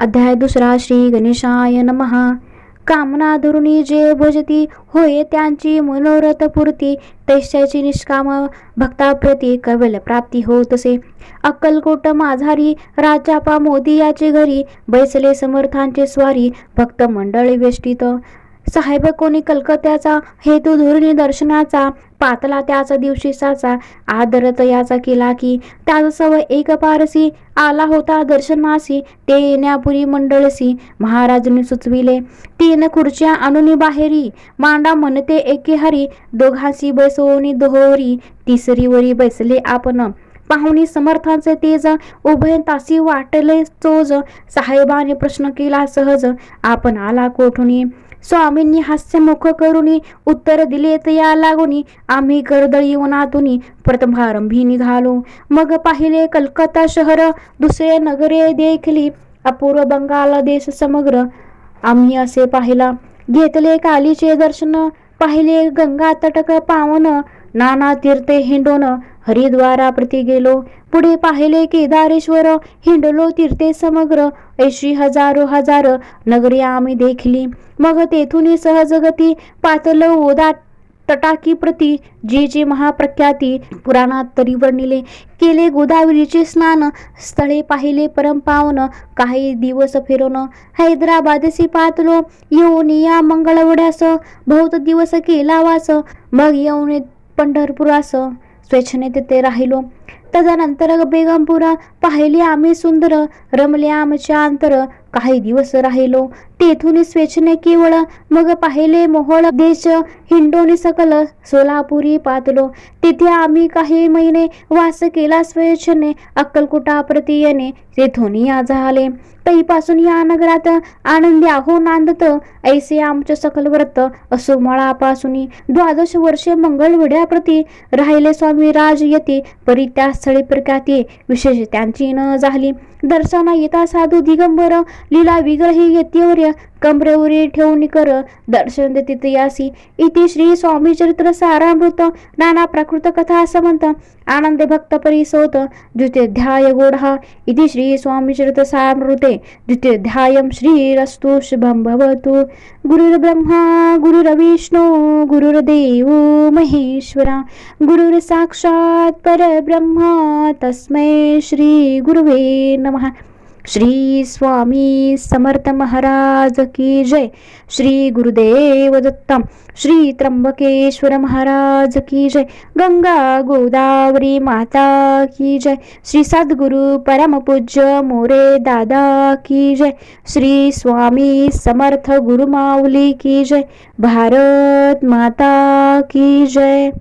अध्याय दुसरा. श्री गणेशाय नमः. कामना धरुणी जे भजती होय त्यांची मनोरथ पूर्ती, तैशाची निष्काम भक्ताप्रती कैवल्य प्राप्ती होतसे. अक्कलकोट माझारी राजापा मोदी याचे घरी, बैसले समर्थांचे स्वारी भक्त मंडळी वेष्टीत. साहेब कोणी कलकत्याचा हेतू धुरुनी दर्शनाचा, पातला त्याचा दिवशी साचा आदरत याचा केला की, त्याचा सवय एक पारसी आला होता दर्शनासी. ते येण्यापुरी मंडळसी महाराजांनी सुचविले, 3 खुर्च्या आणून बाहेरी मांडा म्हणते एके हरी, दोघांशी बैसवणी दोहोरी तिसरी वरी बैसले आपण. पाहुणी समर्थांचे तेज उभय तासी वाटले चोज, साहेबाने प्रश्न केला सहज आपण आला कोठुनी. स्वामींनी हास्यमुख करुनी उत्तर दिले या लागुनी, आम्ही कर्दळी वनातुनी प्रथमारंभी निघालो. मग पाहिले कलकत्ता शहर दुसरे नगरे देखली, अपूर्व बंगाल देश समग्र आम्ही असे पाहिला. घेतले कालीचे दर्शन पाहिले गंगा तटक पावन, नाना तीर्थे हिंडोन हरिद्वारा प्रति गेलो. पुढे पाहिले केदारेश्वर हिंडलो तीर्थे समग्र, ऐशी हजारो हजार नगरी आम्ही देखली. मग तेथून सहजगती पातल ओदा तटाकी प्रती, जी जी महाप्रख्याती पुराणात तरी वर्णिले. केले गोदावरीचे स्नान स्थळे पाहिले परमपावन, काही दिवस फिरून हैदराबादसी पातलो. येऊन या मंगळवड्यास बहुत दिवस केला वास, मग येऊन पंढरपुरास स्वेच्छेने तेथे राहिलो. तदनंतर बेगमपुरा पाहिले आम्ही सुंदर, रमले आमच्या अंतर काही दिवस राहिलो. तेथून स्वेच्छेने केवळ मग पाहिले मोहोळ देश हिंडोनी सकल, सोलापुरी पातलो. तिथे आम्ही काही महिने वास केला स्वेच्छेने, अक्कलकोटाप्रती येणे तेथून या झाले. तैपासून या नगरात आनंदी आहो नांदत, ऐसे आमचे सकल व्रत असो मळापासून. 12 वर्षे मंगळवेढ्याप्रती राहिले स्वामी राज येते, परी त्या स्थळी प्रख्याती विशेष त्यांची न झाली. दर्शना येता साधू दिगंबर, लीला विग्रही येतेवर्य कमरेवरी ठेवून कर दर्शन देते यासी. इति श्री स्वामी चरित्र सारामृत नाना प्राकृत कथा समंत आनंद भक्त परिसोत द्वितीयोध्याय गोढा. इति श्री स्वामी चरित्र सारामृते द्वितीयोध्यायं. श्रीरस्तु शुभं भवतु. गुरुर्ब्रह्मा गुरुर्विष्णू गुरुर्देवो महेश्वरा, गुरुर् साक्षात् परब्रह्म तस्मै श्री गुरुवे नमः. श्री स्वामी समर्थ महाराज की जय. श्री गुरुदेव दत्त. श्री त्र्यंबकेश्वर महाराज की जय. गंगा गोदावरी माता की जय. श्री सद्गुरु परमपूज्य मोरे दादा की जय. श्री स्वामी समर्थ गुरुमाऊली की जय. भारत माता की जय.